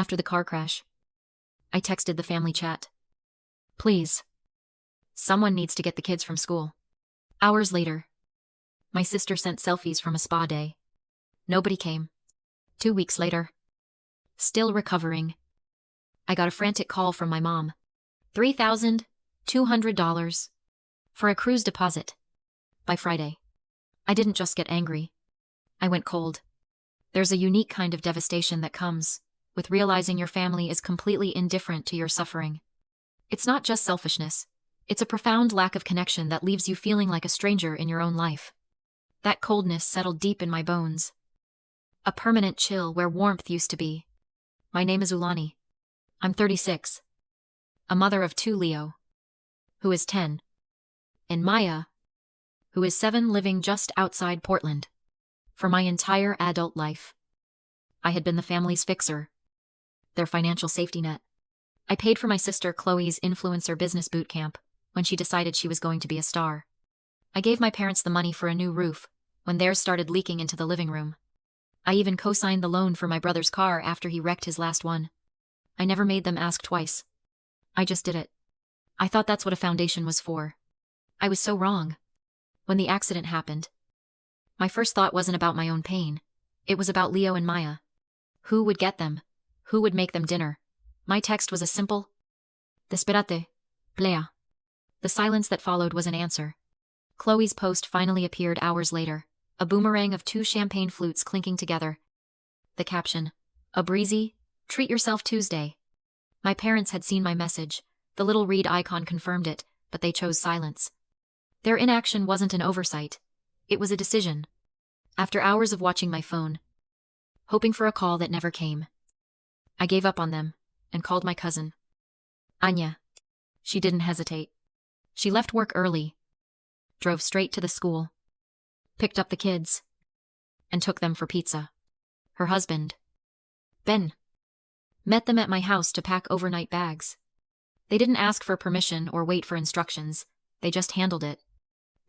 After the car crash, I texted the family chat. Please. Someone needs to get the kids from school. Hours later, my sister sent selfies from a spa day. Nobody came. 2 weeks later, still recovering, I got a frantic call from my mom. $3,200 for a cruise deposit. By Friday, I didn't just get angry. I went cold. There's a unique kind of devastation that comes with realizing your family is completely indifferent to your suffering. It's not just selfishness. It's a profound lack of connection that leaves you feeling like a stranger in your own life. That coldness settled deep in my bones. A permanent chill where warmth used to be. My name is Ulani. I'm 36. A mother of 2 Leo, who is 10, and Maya, who is 7, living just outside Portland. For my entire adult life, I had been the family's fixer, their financial safety net. I paid for my sister Chloe's influencer business boot camp when she decided she was going to be a star. I gave my parents the money for a new roof when theirs started leaking into the living room. I even co-signed the loan for my brother's car after he wrecked his last one. I never made them ask twice. I just did it. I thought that's what a foundation was for. I was so wrong. When the accident happened, my first thought wasn't about my own pain. It was about Leo and Maya. Who would get them? Who would make them dinner? My text was a simple, Desperate, Plea. The silence that followed was an answer. Chloe's post finally appeared hours later, a boomerang of 2 champagne flutes clinking together. The caption, a breezy, treat yourself Tuesday. My parents had seen my message. The little read icon confirmed it, but they chose silence. Their inaction wasn't an oversight. It was a decision. After hours of watching my phone, hoping for a call that never came, I gave up on them and called my cousin, Anya. She didn't hesitate. She left work early, drove straight to the school, picked up the kids, and took them for pizza. Her husband, Ben, met them at my house to pack overnight bags. They didn't ask for permission or wait for instructions. They just handled it.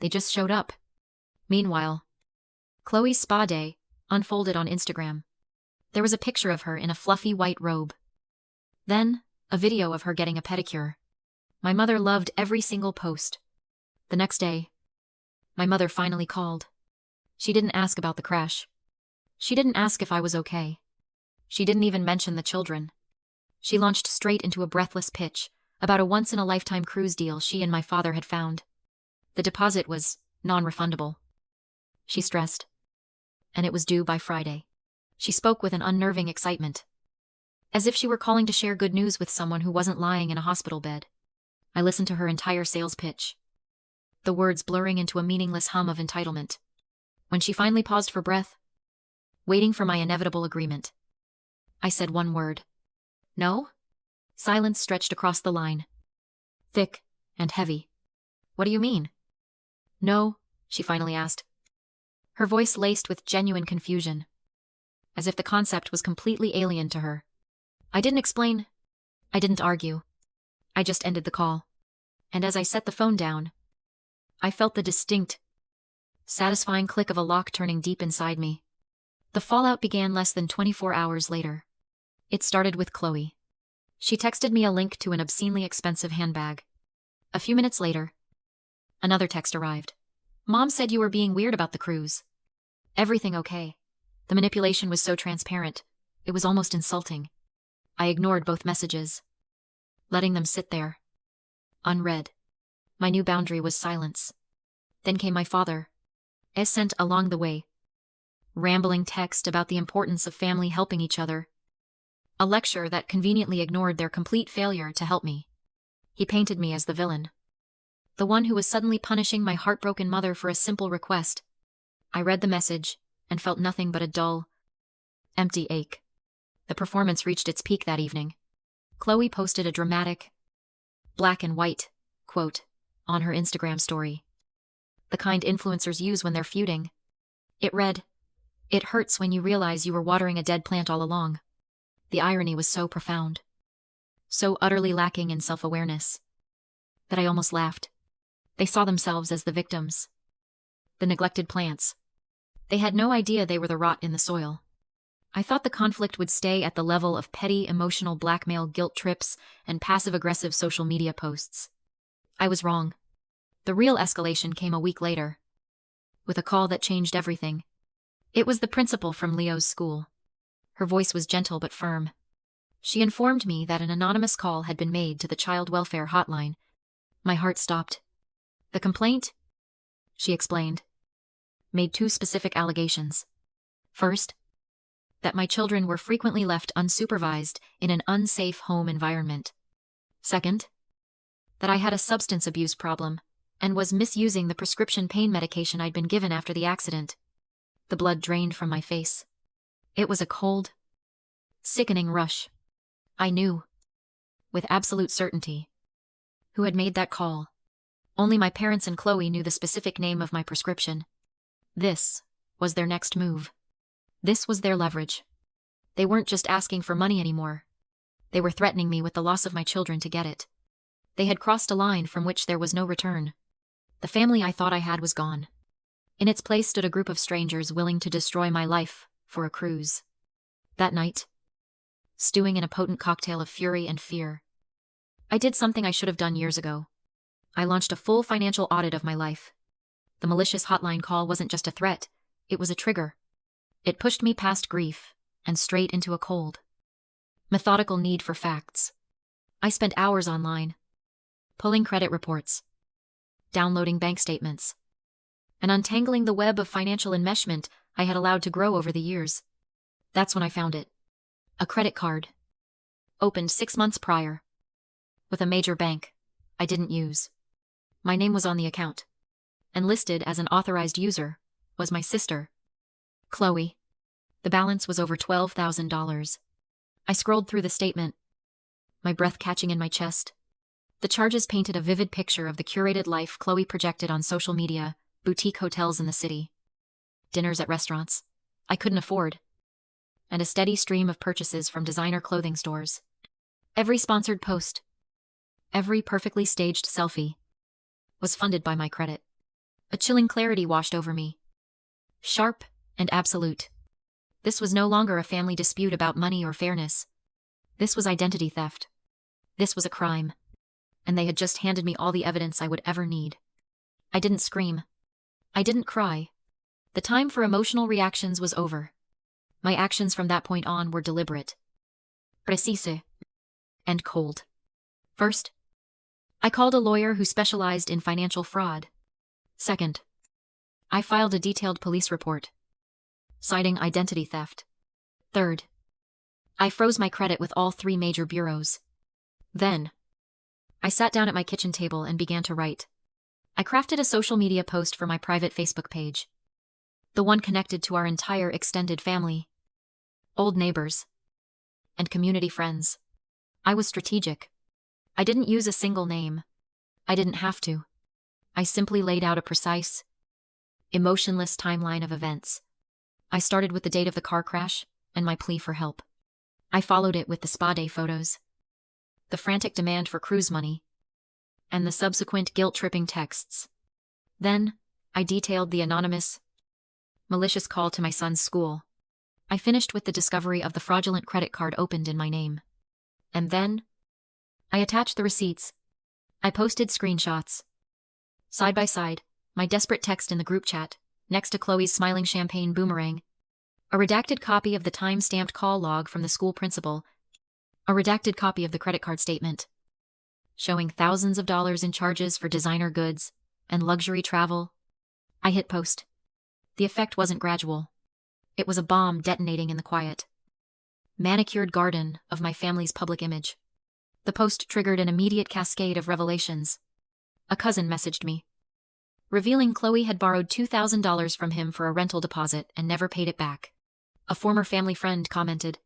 They just showed up. Meanwhile, Chloe's spa day unfolded on Instagram. There was a picture of her in a fluffy white robe. Then, a video of her getting a pedicure. My mother loved every single post. The next day, my mother finally called. She didn't ask about the crash. She didn't ask if I was okay. She didn't even mention the children. She launched straight into a breathless pitch about a once-in-a-lifetime cruise deal she and my father had found. The deposit was non-refundable. She stressed, and it was due by Friday. She spoke with an unnerving excitement, as if she were calling to share good news with someone who wasn't lying in a hospital bed. I listened to her entire sales pitch, the words blurring into a meaningless hum of entitlement. When she finally paused for breath, waiting for my inevitable agreement, I said one word. No? Silence stretched across the line, thick and heavy. What do you mean? No, she finally asked, her voice laced with genuine confusion, as if the concept was completely alien to her. I didn't explain. I didn't argue. I just ended the call. And as I set the phone down, I felt the distinct, satisfying click of a lock turning deep inside me. The fallout began less than 24 hours later. It started with Chloe. She texted me a link to an obscenely expensive handbag. A few minutes later, another text arrived. Mom said you were being weird about the cruise. Everything okay? The manipulation was so transparent, it was almost insulting. I ignored both messages, letting them sit there, unread. My new boundary was silence. Then came my father, sent along the way, rambling text about the importance of family helping each other. A lecture that conveniently ignored their complete failure to help me. He painted me as the villain, the one who was suddenly punishing my heartbroken mother for a simple request. I read the message and felt nothing but a dull, empty ache. The performance reached its peak that evening. Chloe posted a dramatic, black and white quote on her Instagram story, the kind influencers use when they're feuding. It read, "It hurts when you realize you were watering a dead plant all along." The irony was so profound, so utterly lacking in self-awareness, that I almost laughed. They saw themselves as the victims, the neglected plants. They had no idea they were the rot in the soil. I thought the conflict would stay at the level of petty emotional blackmail, guilt trips, and passive-aggressive social media posts. I was wrong. The real escalation came a week later, with a call that changed everything. It was the principal from Leo's school. Her voice was gentle but firm. She informed me that an anonymous call had been made to the child welfare hotline. My heart stopped. The complaint, she explained, made 2 specific allegations. First, that my children were frequently left unsupervised in an unsafe home environment. Second, that I had a substance abuse problem and was misusing the prescription pain medication I'd been given after the accident. The blood drained from my face. It was a cold, sickening rush. I knew, with absolute certainty, who had made that call. Only my parents and Chloe knew the specific name of my prescription. This was their next move. This was their leverage. They weren't just asking for money anymore. They were threatening me with the loss of my children to get it. They had crossed a line from which there was no return. The family I thought I had was gone. In its place stood a group of strangers willing to destroy my life for a cruise. That night, stewing in a potent cocktail of fury and fear, I did something I should have done years ago. I launched a full financial audit of my life. The malicious hotline call wasn't just a threat, it was a trigger. It pushed me past grief and straight into a cold, methodical need for facts. I spent hours online, pulling credit reports, downloading bank statements, and untangling the web of financial enmeshment I had allowed to grow over the years. That's when I found it. A credit card, opened 6 months prior, with a major bank I didn't use. My name was on the account, and listed as an authorized user was my sister, Chloe. The balance was over $12,000. I scrolled through the statement, my breath catching in my chest. The charges painted a vivid picture of the curated life Chloe projected on social media, boutique hotels in the city, dinners at restaurants I couldn't afford, and a steady stream of purchases from designer clothing stores. Every sponsored post, every perfectly staged selfie, was funded by my credit. A chilling clarity washed over me. Sharp and absolute. This was no longer a family dispute about money or fairness. This was identity theft. This was a crime. And they had just handed me all the evidence I would ever need. I didn't scream. I didn't cry. The time for emotional reactions was over. My actions from that point on were deliberate, precise, and cold. First, I called a lawyer who specialized in financial fraud. Second, I filed a detailed police report, citing identity theft. Third, I froze my credit with all 3 major bureaus. Then, I sat down at my kitchen table and began to write. I crafted a social media post for my private Facebook page, the one connected to our entire extended family, old neighbors, and community friends. I was strategic. I didn't use a single name. I didn't have to. I simply laid out a precise, emotionless timeline of events. I started with the date of the car crash and my plea for help. I followed it with the spa day photos, the frantic demand for cruise money, and the subsequent guilt-tripping texts. Then, I detailed the anonymous, malicious call to my son's school. I finished with the discovery of the fraudulent credit card opened in my name. And then, I attached the receipts. I posted screenshots. Side by side, my desperate text in the group chat, next to Chloe's smiling champagne boomerang, a redacted copy of the time-stamped call log from the school principal, a redacted copy of the credit card statement, showing thousands of dollars in charges for designer goods and luxury travel. I hit post. The effect wasn't gradual. It was a bomb detonating in the quiet, manicured garden of my family's public image. The post triggered an immediate cascade of revelations. A cousin messaged me, revealing Chloe had borrowed $2,000 from him for a rental deposit and never paid it back. A former family friend commented,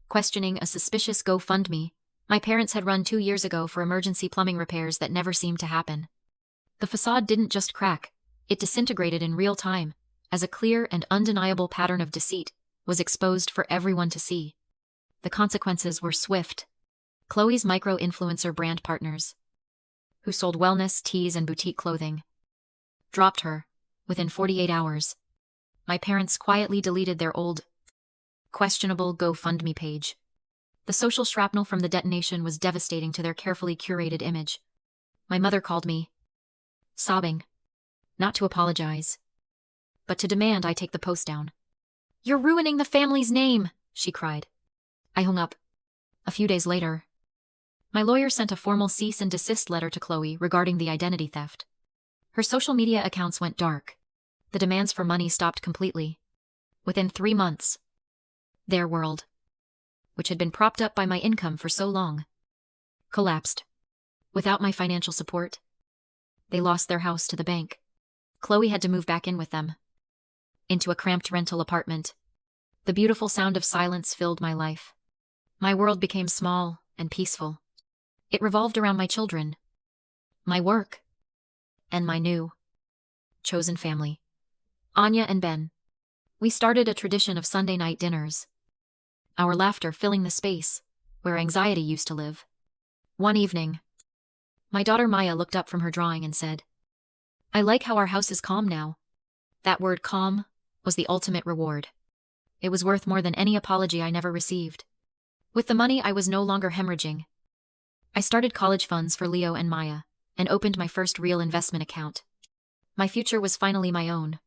questioning a suspicious GoFundMe my parents had run 2 years ago for emergency plumbing repairs that never seemed to happen. The facade didn't just crack, it disintegrated in real time, as a clear and undeniable pattern of deceit was exposed for everyone to see. The consequences were swift. Chloe's micro-influencer brand partners, who sold wellness, teas, and boutique clothing, dropped her within 48 hours. My parents quietly deleted their old questionable GoFundMe page. The social shrapnel from the detonation was devastating to their carefully curated image. My mother called me, sobbing, not to apologize, but to demand I take the post down. "You're ruining the family's name," she cried. I hung up. A few days later, my lawyer sent a formal cease and desist letter to Chloe regarding the identity theft. Her social media accounts went dark. The demands for money stopped completely. Within 3 months, their world, which had been propped up by my income for so long, collapsed. Without my financial support, they lost their house to the bank. Chloe had to move back in with them, into a cramped rental apartment. The beautiful sound of silence filled my life. My world became small and peaceful. It revolved around my children, my work, and my new, chosen family, Anya and Ben. We started a tradition of Sunday night dinners, our laughter filling the space where anxiety used to live. One evening, my daughter Maya looked up from her drawing and said, "I like how our house is calm now." That word calm was the ultimate reward. It was worth more than any apology I never received. With the money I was no longer hemorrhaging, I started college funds for Leo and Maya and opened my first real investment account. My future was finally my own.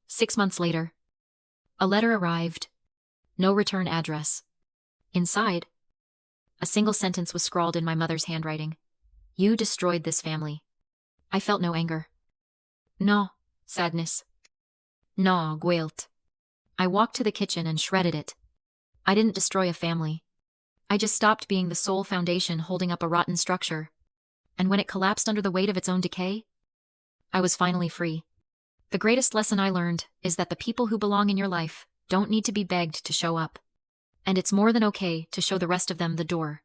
6 months later, a letter arrived. No return address. Inside, a single sentence was scrawled in my mother's handwriting. "You destroyed this family." I felt no anger. No sadness. No guilt. I walked to the kitchen and shredded it. I didn't destroy a family. I just stopped being the sole foundation holding up a rotten structure. And when it collapsed under the weight of its own decay, I was finally free. The greatest lesson I learned is that the people who belong in your life don't need to be begged to show up. And it's more than okay to show the rest of them the door.